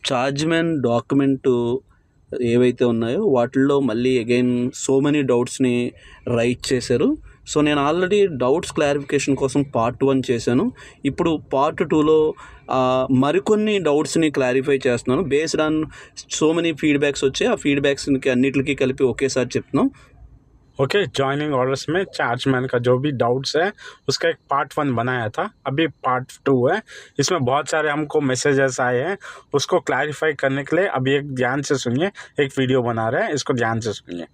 Chargemen document ఏవైతే ఉన్నాయో వాటిల్లో మళ్ళీ అగైన్ సో మెనీ డౌట్స్‌ని రైట్ చేశారు. సో, నేను ఆల్రెడీ డౌట్స్ క్లారిఫికేషన్ కోసం పార్ట్ 1 చేశాను. ఇప్పుడు పార్ట్ 2లో మరికొన్ని డౌట్స్‌ని క్లారిఫై చేస్తున్నాను. Based on so many feedbacks వచ్చాయి. ఆ ఫీడ్‌బ్యాక్స్‌కి అన్నిట్లికి కలిపి ఒకేసారి చెప్తున్నాం. ओके, जॉइनिंग ऑर्डर्स में चार्जमैन का जो भी डाउट्स है उसका एक पार्ट 1 बनाया था, अभी पार्ट 2 है। इसमें बहुत सारे हमको मैसेजेस आए हैं, उसको क्लैरिफाई करने के लिए अभी एक ध्यान से सुनिए, एक वीडियो बना रहे हैं, इसको ध्यान से सुनिए।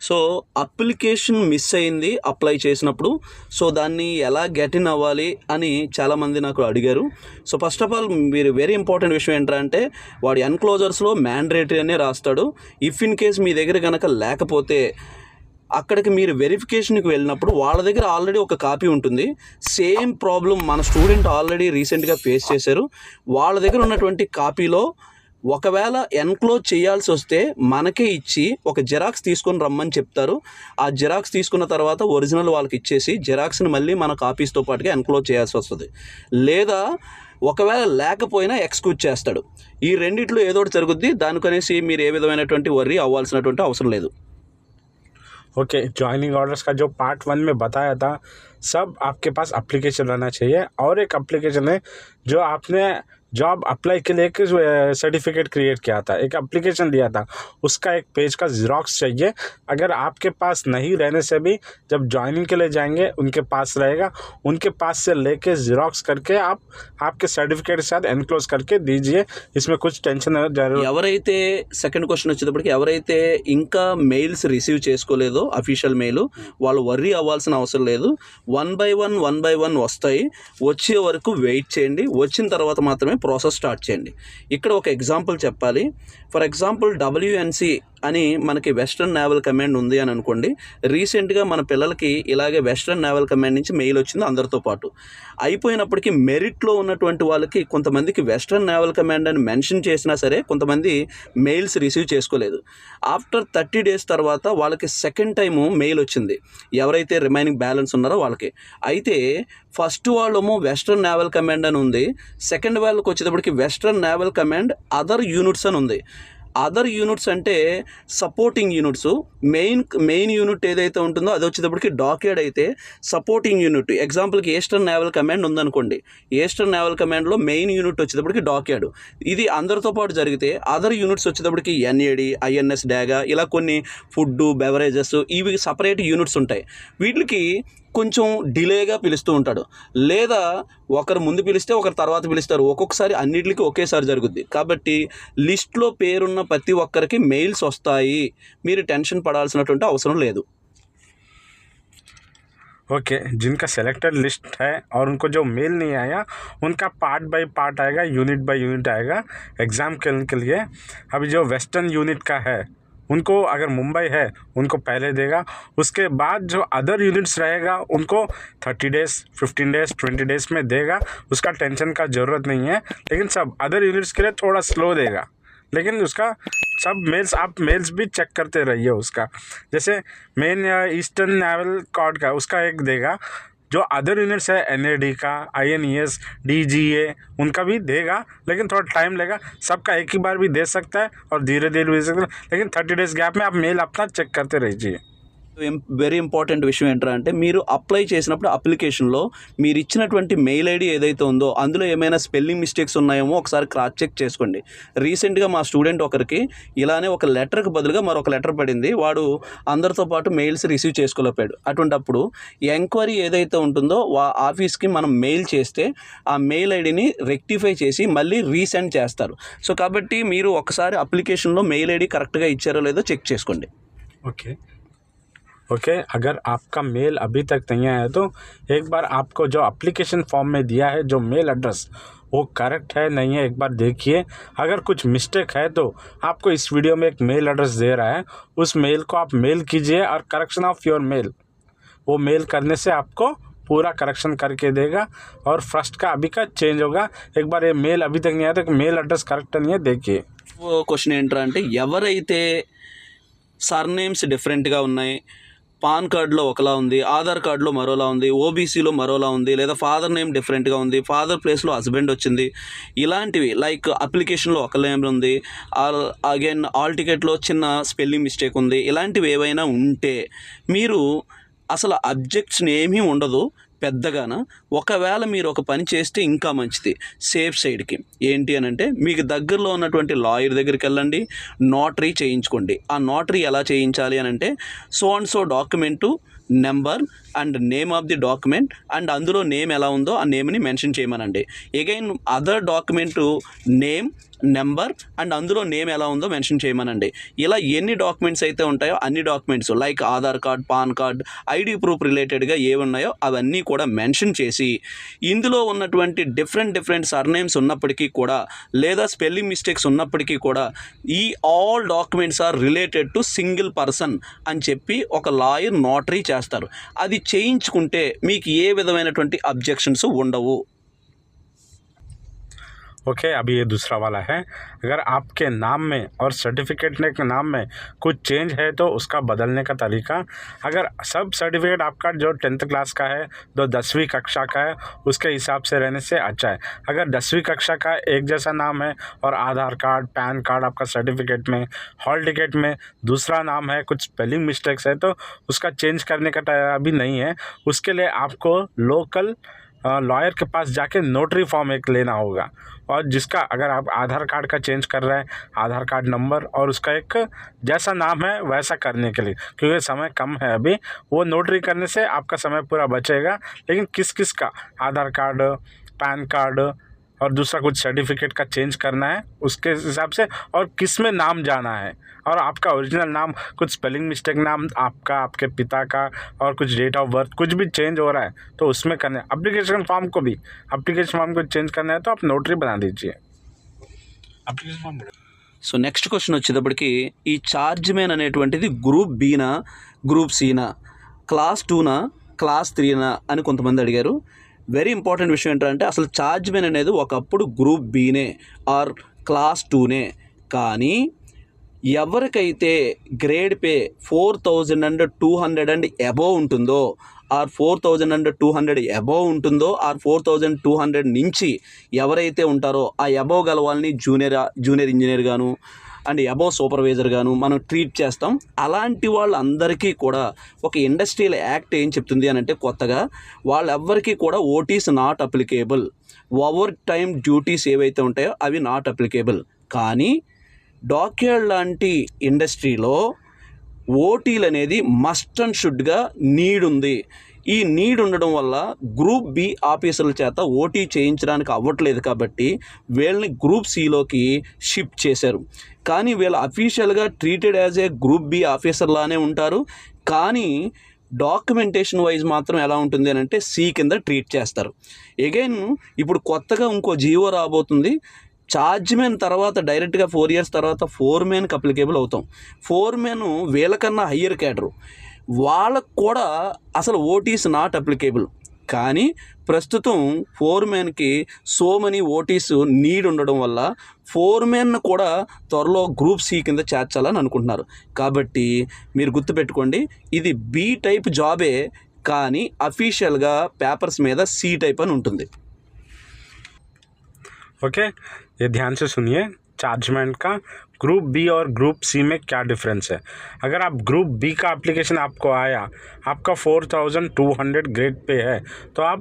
సో, అప్లికేషన్ మిస్ అయింది అప్లై చేసినప్పుడు. సో, దాన్ని ఎలా గెట్ ఇన్ అవ్వాలి అని చాలామంది నాకు అడిగారు. సో, ఫస్ట్ ఆఫ్ ఆల్ మీరు వెరీ ఇంపార్టెంట్ విషయం ఏంటంటే వాడు ఎన్క్లోజర్స్లో మ్యాండేటరీ అనే రాస్తాడు. ఇఫ్ ఇన్ కేస్ మీ దగ్గర కనుక లేకపోతే అక్కడికి మీరు వెరిఫికేషన్కి వెళ్ళినప్పుడు వాళ్ళ దగ్గర ఆల్రెడీ ఒక కాపీ ఉంటుంది. సేమ్ ప్రాబ్లం మన స్టూడెంట్ ఆల్రెడీ రీసెంట్గా ఫేస్ చేశారు. వాళ్ళ దగ్గర ఉన్నటువంటి కాపీలో ఒకవేళ ఎన్క్లోజ్ చేయాల్సి వస్తే మనకే ఇచ్చి ఒక జిరాక్స్ తీసుకొని రమ్మని చెప్తారు. ఆ జిరాక్స్ తీసుకున్న తర్వాత ఒరిజినల్ వాళ్ళకి ఇచ్చేసి జిరాక్స్ని మళ్ళీ మన కాపీస్తో పాటుగా ఎన్క్లోజ్ చేయాల్సి వస్తుంది. లేదా ఒకవేళ లేకపోయినా ఎక్స్క్యూజ్ చేస్తాడు. ఈ రెండిట్లో ఏదో ఒకటి జరుగుద్ది. దానికనేసి మీరు ఏ విధమైనటువంటి వర్రీ అవ్వాల్సినటువంటి అవసరం లేదు. ओके, जॉइनिंग ऑर्डर्स का जो पार्ट 1 में बताया था, सब आपके पास एप्लीकेशन रहना चाहिए। और एक एप्लीकेशन है जो आपने जॉब अप्लाई के लिए एक सर्टिफिकेट क्रिएट किया था, एक एप्लीकेशन दिया था, उसका एक पेज का ज़ेरॉक्स चाहिए। अगर आपके पास नहीं रहने से भी जब जॉइनिंग के लिए जाएंगे उनके पास रहेगा, उनके पास से लेके ज़ेरॉक्स करके आप आपके सर्टिफिकेट के साथ एनक्लोज करके दीजिए। इसमें कुछ टेंशन जरूर। ఎవరైతే సెకండ్ క్వశ్చన్ వచ్చేటప్పటికి ఎవరైతే ఇంకా మెయిల్స్ రిసీవ్ చేసుకోలేదో అఫీషియల్ మెయిల్ వాళ్ళు వర్రీ అవ్వాల్సిన అవసరం లేదు. వన్ బై వన్ వస్తాయి. వచ్చే వరకు వెయిట్ చేయండి. వచ్చిన తర్వాత మాత్రమే ప్రాసెస్ స్టార్ట్ చేయండి. ఇక్కడ ఒక ఎగ్జాంపుల్ చెప్పాలి. ఫర్ ఎగ్జాంపుల్ WNC అని మనకి వెస్ట్రన్ నేవల్ కమాండ్ ఉంది అని అనుకోండి. రీసెంట్గా మన పిల్లలకి ఇలాగే వెస్ట్రన్ నేవల్ కమాండ్ నుంచి మెయిల్ వచ్చింది అందరితో పాటు. అయిపోయినప్పటికీ మెరిట్లో ఉన్నటువంటి వాళ్ళకి కొంతమందికి వెస్ట్రన్ నేవల్ కమాండ్ అని మెన్షన్ చేసినా సరే కొంతమంది మెయిల్స్ రిసీవ్ చేసుకోలేదు. ఆఫ్టర్ 30 days తర్వాత వాళ్ళకి సెకండ్ టైము మెయిల్ వచ్చింది, ఎవరైతే రిమైనింగ్ బ్యాలెన్స్ ఉన్నారో వాళ్ళకి. అయితే ఫస్ట్ వాళ్ళేమో వెస్ట్రన్ నేవల్ కమాండ్ అని ఉంది. సెకండ్ వాళ్ళకి వచ్చేటప్పటికి western naval command other units అని ఉంది. అదర్ యూనిట్స్ అంటే సపోర్టింగ్ యూనిట్స్. మెయిన్ యూనిట్ ఏదైతే ఉంటుందో అది వచ్చేటప్పటికి డాక్యార్డ్ అయితే సపోర్టింగ్ యూనిట్. ఎగ్జాంపుల్కి ఈస్టర్న్ నేవల్ కమాండ్ ఉందనుకోండి. ఈస్టర్న్ నేవల్ కమాండ్లో మెయిన్ యూనిట్ వచ్చేటప్పటికి డాక్యార్డ్. ఇది అందరితో పాటు జరిగితే అదర్ యూనిట్స్ వచ్చేటప్పటికి NAD, INS డాగా ఇలా కొన్ని ఫుడ్ బెవరేజెస్ ఇవి సపరేట్ యూనిట్స్ ఉంటాయి. వీటికి కొంచెం డిలేగా పిలుస్తూ ఉంటాడు. లేదా ఒకరు ముందు పిలిస్తే ఒకరు తర్వాత పిలుస్తారు. ఒక్కొక్కసారి అన్నిటికీ ఒకేసారి జరుగుద్ది. కాబట్టి లిస్ట్లో పేరున్న ప్రతి ఒక్కరికి మెయిల్స్ వస్తాయి. మీరు టెన్షన్ పడాల్సినటువంటి అవసరం లేదు. ओके, जिनका सेलेक्टेड लिस्ट है और उनको जो मेल नहीं आया उनका पार्ट बाय पार्ट आएगा, यूनिट बाय यूनिट आएगा एग्ज़ाम के लिए। अभी जो वेस्टर्न यूनिट का है उनको अगर मुंबई है उनको पहले देगा, उसके बाद जो अदर यूनिट्स रहेगा उनको 30 days, 15 days, 20 days में देगा। उसका टेंशन का ज़रूरत नहीं है। लेकिन सब अदर यूनिट्स के लिए थोड़ा स्लो देगा, लेकिन उसका सब मेल्स आप मेल्स भी चेक करते रहिए उसका। जैसे मेन ईस्टर्न नेवल कॉर्ड का उसका एक देगा, जो अदर यूनिट्स है NAD का, INES, DGA उनका भी देगा, लेकिन थोड़ा टाइम लगेगा। सबका एक ही बार भी दे सकता है और धीरे धीरे भी दे सकता है, लेकिन 30 days गैप में आप मेल अपना चेक करते रहिए। వెరీ ఇంపార్టెంట్ విషయం ఏంటంటే మీరు అప్లై చేసినప్పుడు అప్లికేషన్లో మీరు ఇచ్చినటువంటి మెయిల్ ఐడి ఏదైతే ఉందో అందులో ఏమైనా స్పెల్లింగ్ మిస్టేక్స్ ఉన్నాయేమో ఒకసారి క్రాస్ చెక్ చేసుకోండి. రీసెంట్గా మా స్టూడెంట్ ఒకరికి ఇలానే ఒక లెటర్కి బదులుగా మరొక లెటర్ పడింది. వాడు అందరితో పాటు మెయిల్స్ రిసీవ్ చేసుకోలేకపోయాడు. అటువంటప్పుడు ఎంక్వైరీ ఏదైతే ఉంటుందో ఆఫీస్కి మనం మెయిల్ చేస్తే ఆ మెయిల్ ఐడిని రెక్టిఫై చేసి మళ్ళీ రీసెండ్ చేస్తారు. సో కాబట్టి మీరు ఒకసారి అప్లికేషన్లో మెయిల్ ఐడి కరెక్ట్గా ఇచ్చారో లేదో చెక్ చేసుకోండి. ओके, अगर आपका मेल अभी तक नहीं आया तो एक बार आपको जो एप्लीकेशन फॉर्म में दिया है जो मेल एड्रेस वो करेक्ट है नहीं है एक बार देखिए। अगर कुछ मिस्टेक है तो आपको इस वीडियो में एक मेल एड्रेस दे रहा है, उस मेल को आप मेल कीजिए और करेक्शन ऑफ योर मेल, वो मेल करने से आपको पूरा करेक्शन करके देगा और फर्स्ट का अभी का चेंज होगा। एक बार ये मेल अभी तक नहीं आया तो मेल एड्रेस करेक्ट नहीं है देखिए। క్వశ్చన్ ఏంటంటే ఎవరైతే సర్నేమ్స్ డిఫరెంట్గా ఉన్నాయి, పాన్ కార్డులో ఒకలా ఉంది, ఆధార్ కార్డులో మరోలా ఉంది, ఓబీసీలో మరోలా ఉంది, లేదా ఫాదర్ నేమ్ డిఫరెంట్గా ఉంది, ఫాదర్ ప్లేస్లో హస్బెండ్ వచ్చింది. ఇలాంటివి లైక్ అప్లికేషన్లో ఒక నేమ్ ఉంది, అగైన్ ఆల్ టికెట్లో చిన్న స్పెల్లింగ్ మిస్టేక్ ఉంది. ఇలాంటివి ఏవైనా ఉంటే మీరు అసలు అబ్జెక్ట్స్ని ఏమీ ఉండదు పెద్దగాన. ఒకవేళ మీరు ఒక పని చేస్తే ఇంకా మంచిది సేఫ్ సైడ్కి. ఏంటి అని అంటే మీకు దగ్గరలో ఉన్నటువంటి లాయర్ దగ్గరికి వెళ్ళండి, నోటరీ చేయించుకోండి. ఆ నోటరీ ఎలా చేయించాలి అని అంటే so and so document number and name of the document and అందులో నేమ్ ఎలా ఉందో ఆ నేమ్ని మెన్షన్ చేయమనండి. Again other document name number and అందులో నేమ్ ఎలా ఉందో మెన్షన్ చేయమనండి. ఇలా ఎన్ని డాక్యుమెంట్స్ అయితే ఉంటాయో అన్ని documents like Aadhaar card, pan card, ID proof రిలేటెడ్గా ఏవి ఉన్నాయో అవన్నీ కూడా మెన్షన్ చేసి ఇందులో ఉన్నటువంటి డిఫరెంట్ సర్నేమ్స్ ఉన్నప్పటికీ కూడా లేదా స్పెల్లింగ్ మిస్టేక్స్ ఉన్నప్పటికీ కూడా ఈ all documents are related to single person అని చెప్పి ఒక లాయర్ నోటరీ చేస్తారు. అది చేయించుకుంటే మీకు ఏ విధమైనటువంటి అబ్జెక్షన్స్ ఉండవు. ओके अभी ये दूसरा वाला है, अगर आपके नाम में और सर्टिफिकेट के नाम में कुछ चेंज है तो उसका बदलने का तरीका, अगर सब सर्टिफिकेट आपका जो 10th क्लास का है, जो 10वीं कक्षा का है, उसके हिसाब से रहने से अच्छा है. अगर 10वीं कक्षा का एक जैसा नाम है और आधार कार्ड, पैन कार्ड आपका सर्टिफिकेट में, हॉल टिकट में दूसरा नाम है, कुछ स्पेलिंग मिस्टेक्स है तो उसका चेंज करने का अभी नहीं है. उसके लिए आपको लोकल लॉयर के पास जाके नोटरी फॉर्म एक लेना होगा, और जिसका अगर आप आधार कार्ड का चेंज कर रहे हैं, आधार कार्ड नंबर और उसका एक जैसा नाम है वैसा करने के लिए, क्योंकि समय कम है अभी, वो नोटरी करने से आपका समय पूरा बचेगा. लेकिन किस किस का आधार कार्ड, पैन कार्ड और दूसरा कुछ सर्टिफिकेट का चेंज करना है उसके हिसाब से, और किस में नाम जाना है, और आपका ओरिजिनल नाम कुछ स्पेलिंग मिस्टेक नाम आपका, आपके पिता का और कुछ डेट ऑफ बर्थ कुछ भी चेंज हो रहा है तो उसमें करना है. एप्लीकेशन फॉर्म को चेंज करना है तो आप नोटरी बना दीजिए. Application form. So next question వచ్చేటప్పటికి ఈ ఛార్జ్ మ్యాన్ అనేటువంటిది గ్రూప్ బీనా, గ్రూప్ సీనా, క్లాస్ 2నా, క్లాస్ 3నా అని కొంతమంది అడిగారు. వెరీ ఇంపార్టెంట్ విషయం ఏంటంటే అసలు ఛార్జ్ మ్యాన్ అనేది ఒకప్పుడు గ్రూప్ బీనే ఆర్ క్లాస్ 2నే. కానీ ఎవరికైతే గ్రేడ్ పే 4200 అండ్ అబోవ్ ఉంటుందో ఆర్ 4200 అబోవ్ ఉంటుందో ఆర్ 4200 నుంచి ఎవరైతే ఉంటారో ఆ అబోవ్ గల వాళ్ళని జూనియర్ ఇంజనీర్ గాను అండ్ అబోవ్ సూపర్వైజర్ గాను మనం ట్రీట్ చేస్తాం. అలాంటి వాళ్ళందరికీ కూడా ఒక ఇండస్ట్రియల్ యాక్ట్ ఏం చెప్తుంది అని అంటే కొత్తగా వాళ్ళెవ్వరికీ కూడా ఓటీస్ not applicable, over time duties ఏవైతే ఉంటాయో అవి నాట్ అప్లికేబుల్. కానీ డాక్యార్డ్ లాంటి ఇండస్ట్రీలో ఓటీలు అనేది మస్ట్ అండ్ షుడ్గా నీడ్ ఉంది. ఈ నీడ్ ఉండడం వల్ల గ్రూప్ బి ఆఫీసర్ల చేత ఓటీ చేయించడానికి అవ్వట్లేదు కాబట్టి వీళ్ళని గ్రూప్ సిలోకి షిఫ్ట్ చేశారు. కానీ వీళ్ళు అఫీషియల్గా treated as a group B ఆఫీసర్లానే ఉంటారు. కానీ డాక్యుమెంటేషన్ వైజ్ మాత్రం ఎలా ఉంటుంది అని అంటే సి కింద ట్రీట్ చేస్తారు. అగైన్ ఇప్పుడు కొత్తగా ఇంకో జీవో రాబోతుంది. ఛార్జ్ మ్యాన్ తర్వాత డైరెక్ట్గా 4 years తర్వాత ఫోర్ మ్యాన్కి అప్లికేబుల్ అవుతాం. ఫోర్ మ్యాన్ వీళ్ళకన్నా హయ్యర్ క్యాడరు, వాళ్ళకు కూడా అసలు ఓటీస్ నాట్ అప్లికేబుల్. కానీ ప్రస్తుతం ఫోర్ మ్యాన్కి సో మెనీ ఓటీస్ నీడ్ ఉండడం వల్ల ఫోర్ మ్యాన్ కూడా త్వరలో గ్రూప్ సి కింద చేర్చాలని అనుకుంటున్నారు. కాబట్టి మీరు గుర్తుపెట్టుకోండి, ఇది బి టైప్ జాబే కానీ అఫీషియల్గా పేపర్స్ మీద సి టైప్ అని ఉంటుంది. ओके ये ध्यान से सुनिए, चार्जमेंट का ग्रुप बी और ग्रुप सी में क्या डिफरेंस है. अगर आप ग्रुप बी का एप्लीकेशन आपको आया, आपका 4200 ग्रेड पे है तो आप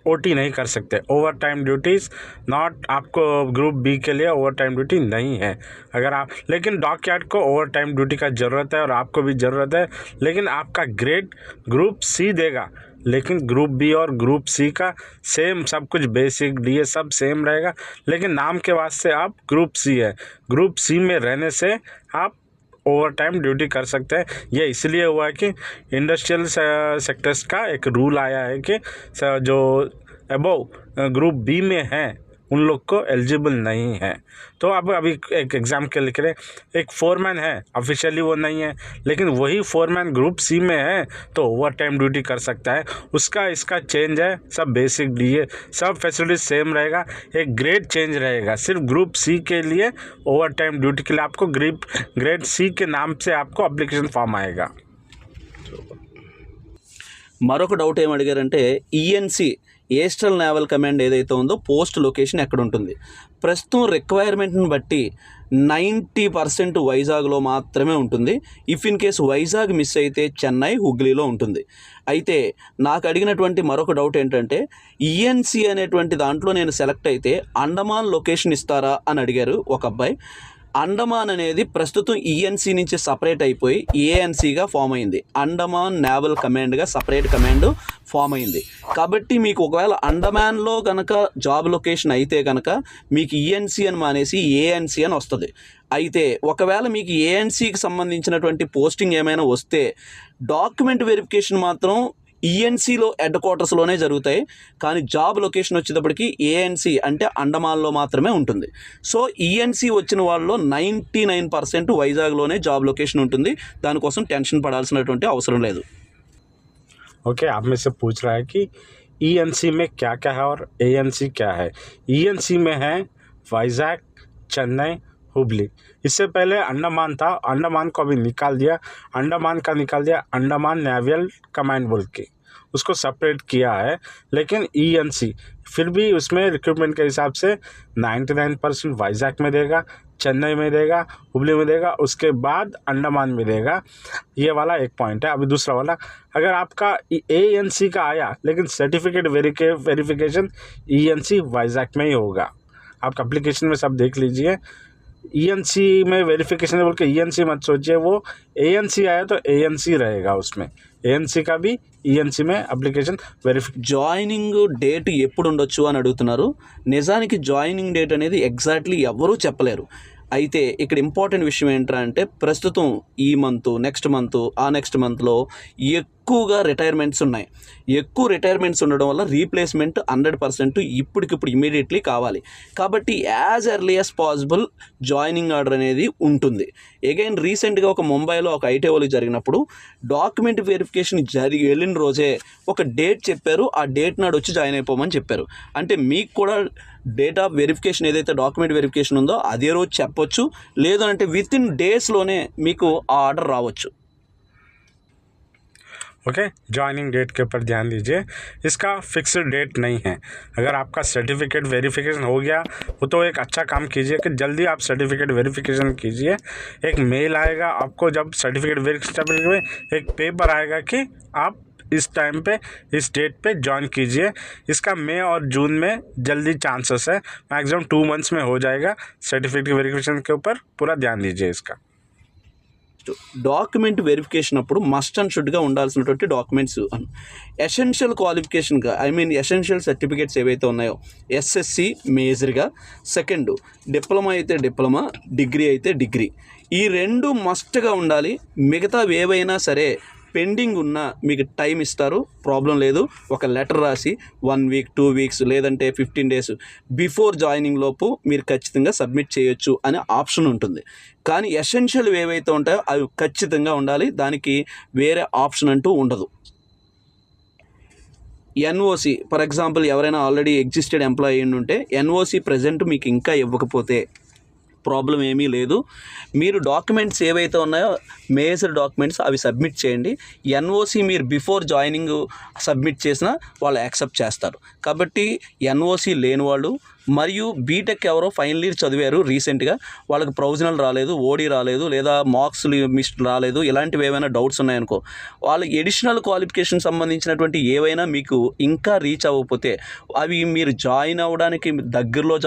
ओटी नहीं कर सकते. ओवर टाइम ड्यूटीज़ नॉट, आपको ग्रुप बी के लिए ओवर टाइम ड्यूटी नहीं है. अगर आप, लेकिन डॉकयार्ड को ओवर टाइम ड्यूटी का ज़रूरत है और आपको भी ज़रूरत है, लेकिन आपका ग्रेड ग्रुप सी देगा. लेकिन ग्रुप बी और ग्रुप सी का सेम सब कुछ बेसिक डीए सब सेम रहेगा, लेकिन नाम के वास्ते आप ग्रुप सी है. ग्रुप सी में रहने से आप ओवर टाइम ड्यूटी कर सकते हैं. ये इसलिए हुआ है कि इंडस्ट्रियल सेक्टर्स का एक रूल आया है कि जो अबव ग्रुप बी में हैं उन लोग को एलिजिबल नहीं है. तो अब अभी एक एग्ज़ाम के लिए एक फोरमैन है, ऑफिशियली वो नहीं है, लेकिन वही फोरमैन ग्रुप सी में है तो ओवर टाइम ड्यूटी कर सकता है. उसका इसका चेंज है, सब बेसिक डीए सब फैसिलिटीज सेम रहेगा, एक ग्रेड चेंज रहेगा. सिर्फ ग्रुप सी के लिए ओवर टाइम ड्यूटी के लिए आपको ग्रेड सी के नाम से आपको अप्लीकेशन फॉर्म आएगा. మరొక డౌట్ ఏం అడిగారంటే ఈఎన్సి ఏస్టల్ నేవల్ కమాండ్ ఏదైతే ఉందో పోస్ట్ లొకేషన్ ఎక్కడ ఉంటుంది. ప్రస్తుతం రిక్వైర్మెంట్ని బట్టి 90% వైజాగ్లో మాత్రమే ఉంటుంది. If in case Vizag miss అయితే చెన్నై, హుగ్లీలో ఉంటుంది. అయితే నాకు అడిగినటువంటి మరొక డౌట్ ఏంటంటే ఈఎన్సి అనేటువంటి దాంట్లో నేను సెలెక్ట్ అయితే అండమాన్ లొకేషన్ ఇస్తారా అని అడిగారు ఒక అబ్బాయి. అండమాన్ అనేది ప్రస్తుతం ఈఎన్సీ నుంచి సపరేట్ అయిపోయి ఏఎన్సీగా ఫామ్ అయింది. అండమాన్ నేవల్ కమాండ్గా సపరేట్ కమాండ్ ఫామ్ అయింది. కాబట్టి మీకు ఒకవేళ అండమాన్లో కనుక జాబ్ లొకేషన్ అయితే కనుక మీకు ఈఎన్సీ అని మానేసి ఏఎన్సీ అని వస్తుంది. అయితే ఒకవేళ మీకు ఏఎన్సీకి సంబంధించినటువంటి పోస్టింగ్ ఏమైనా వస్తే డాక్యుమెంట్ వెరిఫికేషన్ మాత్రం ఈఎన్సీలో హెడ్ క్వార్టర్స్లోనే జరుగుతాయి. కానీ జాబ్ లొకేషన్ వచ్చేటప్పటికి ఏఎన్సీ అంటే అండమాన్లో మాత్రమే ఉంటుంది. సో ఈఎన్సీ వచ్చిన వాళ్ళలో 99% వైజాగ్లోనే జాబ్ లొకేషన్ ఉంటుంది. దానికోసం టెన్షన్ పడాల్సినటువంటి అవసరం లేదు. ओके, आप में से पूछ रहा है कि ईएनसी में क्या क्या है और एएनसी क्या है. ईएनसी में है वाइजैक, चेन्नई, हुबली. इससे पहले अंडमान था, अंडमान को अभी निकाल दिया. अंडमान का निकाल दिया अंडमान नेवल कमांड बोल के, उसको सेपरेट किया है. लेकिन ईएनसी फिर भी उसमें रिक्रूटमेंट के हिसाब से 99% वाइजैक में देगा, चेन्नई में देगा, हुबली में देगा, उसके बाद अंडमान में देगा. ये वाला एक पॉइंट है. अभी दूसरा वाला, अगर आपका एएनसी का आया लेकिन सर्टिफिकेट वेरिफिकेशन ईएनसी वाइजैक में ही होगा. आप एप्लीकेशन में सब देख लीजिए. ईएनसी में वेरिफिकेशन बोल के ईएनसी मत सोचिए, वो एएनसी आया तो एएनसी रहेगा उसमें. ఏఎన్సీ का भी ఈఎన్సీ में అప్లికేషన్ జాయినింగ్ డేట్ ఎప్పుడు ఉండొచ్చు అని అడుగుతున్నారు. నిజానికి జాయినింగ్ డేట్ అనేది ఎగ్జాక్ట్లీ ఎవరూ చెప్పలేరు. అయితే ఇక్కడ ఇంపార్టెంట్ విషయం ఏంటంటే ప్రస్తుతం ఈ మంత్, నెక్స్ట్ మంత్, ఆ నెక్స్ట్ మంత్లో ఎక్కువగా రిటైర్మెంట్స్ ఉన్నాయి. ఎక్కువ రిటైర్మెంట్స్ ఉండడం వల్ల రీప్లేస్మెంట్ 100% ఇప్పటికిప్పుడు ఇమీడియట్లీ కావాలి. కాబట్టి as early as possible joining order అనేది ఉంటుంది. అగైన్ రీసెంట్గా ఒక ముంబైలో ఒక ఐటీ వాళ్ళకి జరిగినప్పుడు డాక్యుమెంట్ వెరిఫికేషన్ వెళ్ళిన రోజే ఒక డేట్ చెప్పారు. ఆ డేట్ నాడు వచ్చి జాయిన్ అయిపోమని చెప్పారు. అంటే మీకు కూడా డేట్ ఆఫ్ వెరిఫికేషన్ ఏదైతే డాక్యుమెంట్ వెరిఫికేషన్ ఉందో అదే రోజు చెప్పొచ్చు, లేదంటే విత్ ఇన్ డేస్లోనే మీకు ఆ ఆర్డర్ రావచ్చు. ओके, जॉइनिंग डेट के ऊपर ध्यान दीजिए. इसका फिक्स्ड डेट नहीं है. अगर आपका सर्टिफिकेट वेरिफिकेशन हो गया वो तो एक अच्छा काम कीजिए कि जल्दी आप सर्टिफिकेट वेरिफिकेशन कीजिए. एक मेल आएगा आपको, जब सर्टिफिकेट वेरिफिकेशन में एक पेपर आएगा कि आप इस टाइम पे इस डेट पे ज्वाइन कीजिए. इसका मई और जून में जल्दी चांसेस है. मैक्सिमम 2 months में हो जाएगा. सर्टिफिकेट वेरिफिकेशन के ऊपर पूरा ध्यान दीजिए. इसका డాక్యుమెంట్ వెరిఫికేషన్ అప్పుడు మస్ట్ అండ్ షుడ్గా ఉండాల్సినటువంటి డాక్యుమెంట్స్ ఎసెన్షియల్ క్వాలిఫికేషన్గా ఎసెన్షియల్ సర్టిఫికేట్స్ ఏవైతే ఉన్నాయో ఎస్ఎస్సి మేజర్గా, సెకండ్ డిప్లొమా అయితే డిప్లొమా, డిగ్రీ అయితే డిగ్రీ, ఈ 2 మస్ట్గా ఉండాలి. మిగతావి ఏవైనా సరే పెండింగ్ ఉన్నా మీకు టైం ఇస్తారు, ప్రాబ్లం లేదు. ఒక లెటర్ రాసి 1 week 2 weeks లేదంటే 15 days బిఫోర్ జాయినింగ్ లోపు మీరు ఖచ్చితంగా సబ్మిట్ చేయొచ్చు అనే ఆప్షన్ ఉంటుంది. కానీ ఎసెన్షియల్ ఏవైతే ఉంటాయో అవి ఖచ్చితంగా ఉండాలి. దానికి వేరే ఆప్షన్ అంటూ ఉండదు. ఎన్ఓసి ఫర్ ఎగ్జాంపుల్ ఎవరైనా ఆల్రెడీ ఎగ్జిస్టెడ్ ఎంప్లాయీ ఉంటే ఎన్ఓసి ప్రజెంట్ మీకు ఇంకా ఇవ్వకపోతే ప్రాబ్లం ఏమీ లేదు. మీరు డాక్యుమెంట్స్ ఏవైతే ఉన్నాయో మేజర్ డాక్యుమెంట్స్ అవి సబ్మిట్ చేయండి. ఎన్ఓసి మీరు బిఫోర్ జాయినింగ్ సబ్మిట్ చేసినా వాళ్ళు యాక్సెప్ట్ చేస్తారు. కాబట్టి ఎన్ఓసి లేని వాళ్ళు మరియు బీటెక్ ఎవరో ఫైనల్ ఇయర్ చదివారు రీసెంట్గా, వాళ్ళకి ప్రొవిజనల్ రాలేదు, ఓడి రాలేదు, లేదా మార్క్స్ మిస్ట్ రాలేదు, ఇలాంటివి ఏమైనా డౌట్స్ ఉన్నాయనుకో, వాళ్ళ ఎడిషనల్ క్వాలిఫికేషన్ సంబంధించినటువంటి ఏవైనా మీకు ఇంకా రీచ్ అవ్వకపోతే అవి మీరు జాయిన్ అవ్వడానికి దగ్గరలో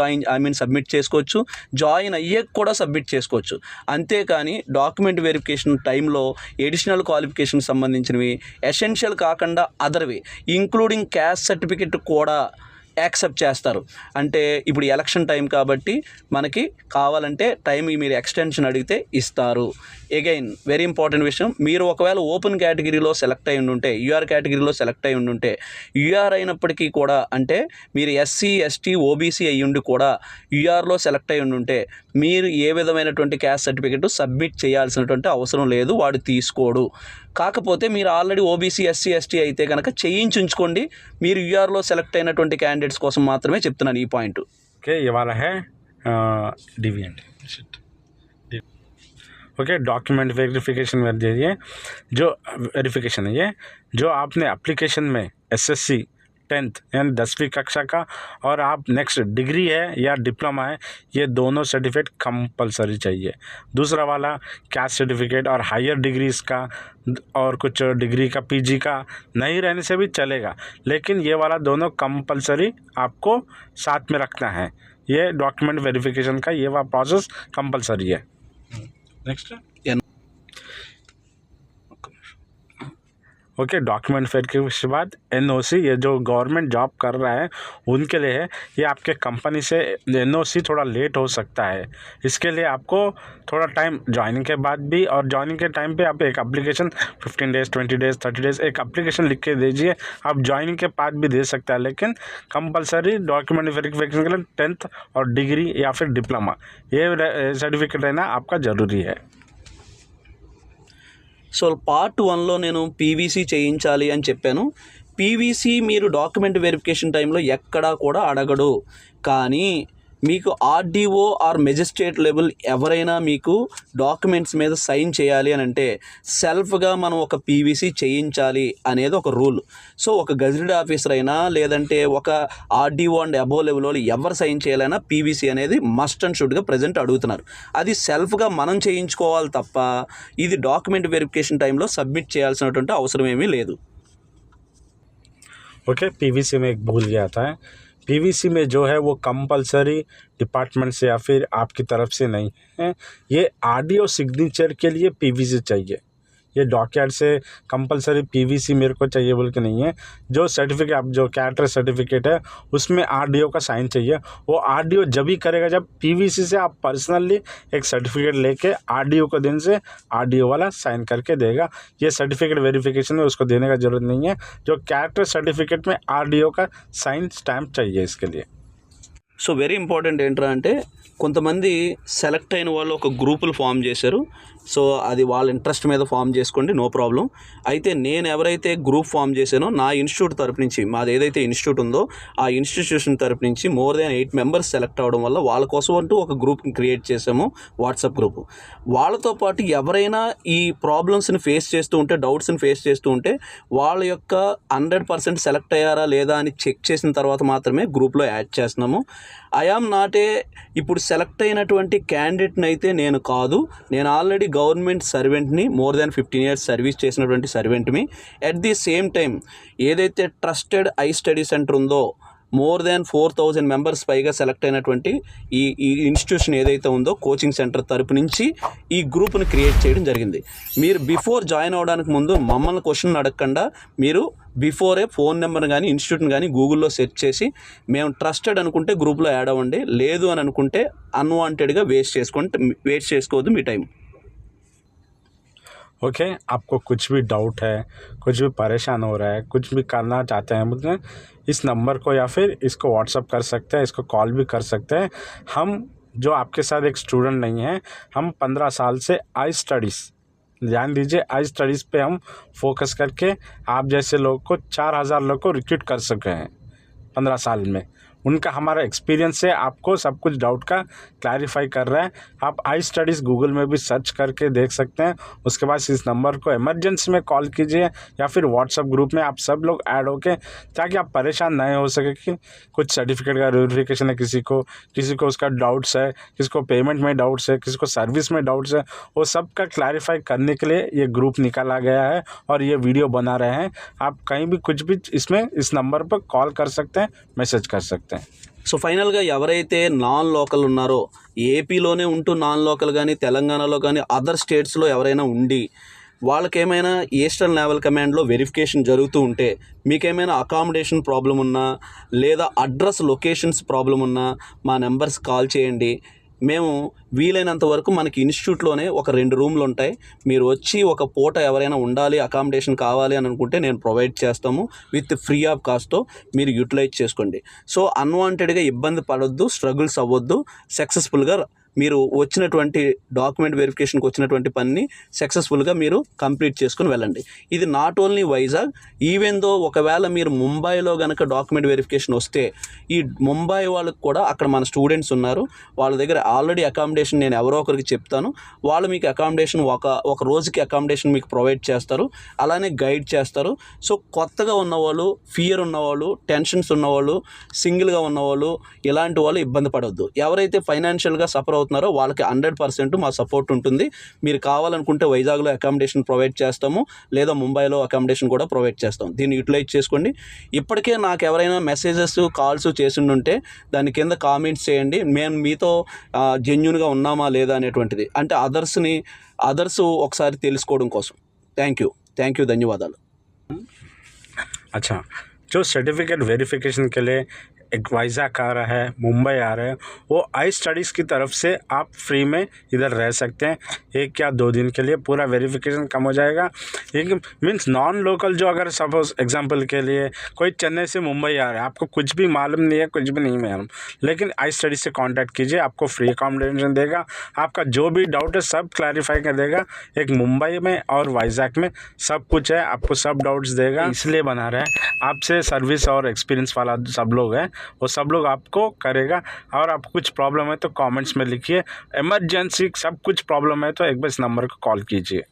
సబ్మిట్ చేసుకోవచ్చు, జాయిన్ అయ్యాక కూడా సబ్మిట్ చేసుకోవచ్చు. అంతేకాని డాక్యుమెంట్ వెరిఫికేషన్ టైంలో ఎడిషనల్ క్వాలిఫికేషన్ సంబంధించినవి ఎసెన్షియల్ కాకుండా అదర్వి ఇంక్లూడింగ్ క్యాస్ట్ సర్టిఫికెట్ కూడా యాక్సెప్ట్ చేస్తారు. అంటే ఇప్పుడు ఎలక్షన్ టైం కాబట్టి మనకి కావాలంటే టైం మీరు ఎక్స్టెన్షన్ అడిగితే ఇస్తారు. అగైన్ వెరీ ఇంపార్టెంట్ విషయం, మీరు ఒకవేళ ఓపెన్ కేటగిరీలో సెలెక్ట్ అయి ఉంటే, యూఆర్ కేటగిరీలో సెలెక్ట్ అయి ఉంటే, యూఆర్ అయినప్పటికీ కూడా అంటే మీరు ఎస్సీ ఎస్టీ ఓబీసీ అయ్యి ఉండి కూడా యూఆర్లో సెలెక్ట్ అయి ఉంటే మీరు ఏ విధమైనటువంటి క్యాస్ట్ సర్టిఫికెట్ సబ్మిట్ చేయాల్సినటువంటి అవసరం లేదు, వాడు తీసుకోడు. కాకపోతే మీరు ఆల్రెడీ ఓబీసీ ఎస్సీ ఎస్టీ అయితే కనుక చేయించుకోండి. మీరు యూఆర్లో సెలెక్ట్ అయినటువంటి క్యాండిడేట్స్ కోసం మాత్రమే చెప్తున్నాను ఈ పాయింట్. ఓకే, ये वाला है डिविएंट. ओके, डॉक्यूमेंट वेरिफिकेशन में दीजिए। जो वेरिफिकेशन है ये, जो आपने एप्लीकेशन में एसएससी 10th यानी 10वीं कक्षा का और आप नेक्स्ट डिग्री है या डिप्लोमा है, ये दोनों सर्टिफिकेट कंपलसरी चाहिए। दूसरा वाला कैस्ट सर्टिफिकेट और हायर डिग्रीज का और कुछ डिग्री का पीजी का नहीं रहने से भी चलेगा, लेकिन ये वाला दोनों कंपलसरी आपको साथ में रखना है। ये डॉक्यूमेंट वेरिफिकेशन का ये वाला प्रोसेस कंपलसरी है। नेक्स्ट ओके, डॉक्यूमेंट वेरिफिकेशन के बाद एनओसी, ये जो गवर्नमेंट जॉब कर रहा है उनके लिए है। ये आपके कंपनी से एनओसी थोड़ा लेट हो सकता है, इसके लिए आपको थोड़ा टाइम ज्वाइनिंग के बाद भी और ज्वाइनिंग के टाइम पे आप एक एप्लीकेशन 15 डेज़ 20 डेज़ 30 डेज़ एक एप्लीकेशन लिख के दीजिए। आप ज्वाइनिंग के बाद भी दे सकते हैं, लेकिन कंपलसरी डॉक्यूमेंट वेरिफिकेशन के लिए 10th और डिग्री या फिर डिप्लोमा ये सर्टिफिकेट रहना आपका ज़रूरी है। సో పార్ట్ 1లో నేను పీవీసీ చేయించాలి అని చెప్పాను. పీవీసీ మీరు డాక్యుమెంట్ వెరిఫికేషన్ టైంలో ఎక్కడా కూడా అడగడు. కానీ మీకు ఆర్డీఓ ఆర్ మెజిస్ట్రేట్ లెవెల్ ఎవరైనా మీకు డాక్యుమెంట్స్ మీద సైన్ చేయాలి అని అంటే సెల్ఫ్గా మనం ఒక పీవీసీ చేయించాలి అనేది ఒక రూల్. సో ఒక గెజిటెడ్ ఆఫీసర్ అయినా లేదంటే ఒక ఆర్డీఓ అండ్ అబోవ్ లెవెల్ వాళ్ళు ఎవరు సైన్ చేయాలన్నా పీవీసీ అనేది మస్ట్ అండ్ షుడ్గా ప్రజెంట్ అడుగుతున్నారు. అది సెల్ఫ్గా మనం చేయించుకోవాలి తప్ప ఇది డాక్యుమెంట్ వెరిఫికేషన్ టైంలో సబ్మిట్ చేయాల్సినటువంటి అవసరం ఏమీ లేదు. ओके, पीवीसी में एक भूल गया था। पीवीसी में जो है वो कंपलसरी डिपार्टमेंट से या फिर आपकी तरफ से नहीं है। ये आरडीओ सिग्नेचर के लिए पीवीसी चाहिए। ये डॉक्यूमेंट से कंपलसरी पीवीसी मेरे को चाहिए बोल के नहीं है। जो सर्टिफिकेट आप जो कैरेक्टर सर्टिफिकेट है उसमें आरडीओ का साइन चाहिए। वो आरडीओ जब ही करेगा जब पीवीसी से आप पर्सनली एक सर्टिफिकेट लेके आरडीओ को देने से आरडीओ वाला साइन करके देगा। ये सर्टिफिकेट वेरिफिकेशन में उसको देने का ज़रूरत नहीं है। जो कैरेक्टर सर्टिफिकेट में आरडीओ का साइन स्टैम्प चाहिए इसके लिए। సో వెరీ ఇంపార్టెంట్ ఏంట్రా అంటే కొంతమంది సెలెక్ట్ అయిన వాళ్ళు ఒక గ్రూపులు ఫామ్ చేశారు. సో అది వాళ్ళ ఇంట్రెస్ట్ మీద ఫామ్ చేసుకోండి, నో ప్రాబ్లం. అయితే నేను ఎవరైతే గ్రూప్ ఫామ్ చేశానో నా ఇన్స్టిట్యూట్ తరపు నుంచి, మాది ఏదైతే ఇన్స్టిట్యూట్ ఉందో ఆ ఇన్స్టిట్యూషన్ తరపు నుంచి మోర్ దాన్ 8 మెంబర్స్ సెలెక్ట్ అవ్వడం వల్ల వాళ్ళ కోసం అంటూ ఒక గ్రూప్ని క్రియేట్ చేసాము, వాట్సాప్ గ్రూప్. వాళ్ళతో పాటు ఎవరైనా ఈ ప్రాబ్లమ్స్ని ఫేస్ చేస్తూ ఉంటే, డౌట్స్ని ఫేస్ చేస్తూ ఉంటే వాళ్ళ యొక్క 100% సెలెక్ట్ అయ్యారా లేదా అని చెక్ చేసిన తర్వాత మాత్రమే గ్రూప్లో యాడ్ చేస్తున్నాము. ఐఆమ్ నాట్ ఏ ఇప్పుడు సెలెక్ట్ అయినటువంటి క్యాండిడేట్ని అయితే నేను కాదు. నేను ఆల్రెడీ గవర్నమెంట్ సర్వెంట్ని, మోర్ దాన్ 15 years సర్వీస్ చేసినటువంటి సర్వెంట్ని. ఎట్ ది సేమ్ టైం ఏదైతే ట్రస్టెడ్ ఐ స్టడీ సెంటర్ ఉందో మోర్ దాన్ 4000 మెంబర్స్ పైగా సెలెక్ట్ అయినటువంటి ఈ ఇన్స్టిట్యూషన్ ఏదైతే ఉందో కోచింగ్ సెంటర్ తరపు నుంచి ఈ గ్రూప్ని క్రియేట్ చేయడం జరిగింది. మీరు బిఫోర్ జాయిన్ అవ్వడానికి ముందు మమ్మల్ని క్వశ్చన్ అడగకుండా మీరు బిఫోరే ఫోన్ నెంబర్ కానీ ఇన్స్టిట్యూట్ని కానీ గూగుల్లో సెర్చ్ చేసి మేము ట్రస్టెడ్ అనుకుంటే గ్రూప్లో యాడ్ అవ్వండి, లేదు అని అనుకుంటే అన్వాంటెడ్గా వేస్ట్ చేసుకోవద్దు మీ టైం. ओके, आपको कुछ भी डाउट है, कुछ भी परेशान हो रहा है, कुछ भी करना चाहते हैं मुझे, इस नंबर को या फिर इसको व्हाट्सअप कर सकते हैं, इसको कॉल भी कर सकते हैं। हम जो आपके साथ एक स्टूडेंट नहीं है, हम 15 साल से आई स्टडीज़, ध्यान दीजिए, आई स्टडीज़ पे हम फोकस करके आप जैसे लोग को 4000 लोग को रिक्रूट कर सके हैं 15 साल में। उनका हमारा एक्सपीरियंस से आपको सब कुछ डाउट का क्लैरिफाई कर रहा है। आप आई स्टडीज़ गूगल में भी सर्च करके देख सकते हैं। उसके बाद इस नंबर को इमरजेंसी में कॉल कीजिए या फिर व्हाट्सएप ग्रुप में आप सब लोग ऐड होके, ताकि आप परेशान नहीं हो सके कि कुछ सर्टिफिकेट का वेरिफिकेशन है, किसी को उसका डाउट्स है, किसी को पेमेंट में डाउट्स है, किसी को सर्विस में डाउट्स है, वो सब का क्लैरिफाई करने के लिए ये ग्रुप निकाला गया है और ये वीडियो बना रहे हैं। आप कहीं भी कुछ भी इसमें इस नंबर पर कॉल कर सकते हैं, मैसेज कर सकते हैं। సో ఫైనల్గా ఎవరైతే నాన్ లోకల్ ఉన్నారో, ఏపీలోనే ఉంటూ నాన్ లోకల్ కానీ తెలంగాణలో కానీ అదర్ స్టేట్స్లో ఎవరైనా ఉండి వాళ్ళకేమైనా ఈస్టర్న్ నేవల్ కమాండ్లో వెరిఫికేషన్ జరుగుతూ ఉంటే, మీకేమైనా అకామిడేషన్ ప్రాబ్లం ఉన్నా లేదా అడ్రస్ లొకేషన్స్ ప్రాబ్లం ఉన్నా మా నెంబర్స్ కాల్ చేయండి. మేము వీలైనంత వరకు మనకి ఇన్స్టిట్యూట్లోనే ఒక 2 రూమ్లు ఉంటాయి. మీరు వచ్చి ఒక పూట ఎవరైనా ఉండాలి, అకామిడేషన్ కావాలి అని అనుకుంటే నేను ప్రొవైడ్ చేస్తాము విత్ ఫ్రీ ఆఫ్ కాస్ట్తో. మీరు యూటిలైజ్ చేసుకోండి. సో అన్వాంటెడ్గా ఇబ్బంది పడొద్దు, స్ట్రగుల్స్ అవ్వద్దు, సక్సెస్ఫుల్గా మీరు వచ్చినటువంటి డాక్యుమెంట్ వెరిఫికేషన్కి వచ్చినటువంటి పనిని సక్సెస్ఫుల్గా మీరు కంప్లీట్ చేసుకుని వెళ్ళండి. ఇది not only Vizag, even though ఒకవేళ మీరు ముంబైలో కనుక డాక్యుమెంట్ వెరిఫికేషన్ వస్తే ఈ ముంబై వాళ్ళకి కూడా అక్కడ మన స్టూడెంట్స్ ఉన్నారు, వాళ్ళ దగ్గర ఆల్రెడీ అకామిడేషన్ నేను ఎవరో ఒకరికి చెప్తాను, వాళ్ళు మీకు అకామిడేషన్ ఒక రోజుకి అకామిడేషన్ మీకు ప్రొవైడ్ చేస్తారు, అలానే గైడ్ చేస్తారు. సో కొత్తగా ఉన్నవాళ్ళు, ఫియర్ ఉన్నవాళ్ళు, టెన్షన్స్ ఉన్నవాళ్ళు, సింగిల్గా ఉన్నవాళ్ళు, ఇలాంటి వాళ్ళు ఇబ్బంది పడవద్దు. ఎవరైతే ఫైనాన్షియల్గా సఫర్ అవుతున్నారో వాళ్ళకి 100% మా సపోర్ట్ ఉంటుంది. మీరు కావాలనుకుంటే వైజాగ్లో అకామిడేషన్ ప్రొవైడ్ చేస్తాము, లేదా ముంబైలో అకామిడేషన్ కూడా ప్రొవైడ్ చేస్తాం. దీన్ని యూటిలైజ్ చేసుకోండి. ఇప్పటికే నాకు ఎవరైనా మెసేజెస్, కాల్స్ చేసిండుంటే దాని కింద కామెంట్స్ చేయండి. మేము మీతో జెన్యూన్గా ఉన్నామా లేదా అనేటువంటిది, అంటే అదర్స్ ఒకసారి తెలుసుకోవడం కోసం. థ్యాంక్ యూ, ధన్యవాదాలు. अच्छा, जो सर्टिफिकेट वेरिफिकेशन के लिए एक वाइज़ाग आ रहा है, मुंबई आ रहा है, वो आई स्टडीज़ की तरफ से आप फ्री में इधर रह सकते हैं 1 या 2 दिन के लिए. पूरा वेरिफिकेशन कम हो जाएगा. एक मीन्स नॉन लोकल जो अगर सपोज एग्जांपल के लिए कोई चेन्नई से मुंबई आ रहा है, आपको कुछ भी मालूम नहीं है, कुछ भी नहीं मालूम, लेकिन आई स्टडीज़ से कांटेक्ट कीजिए, आपको फ्री अकोमोडेशन देगा, आपका जो भी डाउट है सब क्लैरिफाई कर देगा. एक मुंबई में और वाइज़ाग में सब कुछ है, आपको सब डाउट्स देगा. इसलिए बना रहा है, आपसे सर्विस और एक्सपीरियंस वाला सब लोग हैं, वो सब लोग आपको करेगा. और आपको कुछ प्रॉब्लम है तो कमेंट्स में लिखिए. इमरजेंसी सब कुछ प्रॉब्लम है तो एक बार इस नंबर को कॉल कीजिए.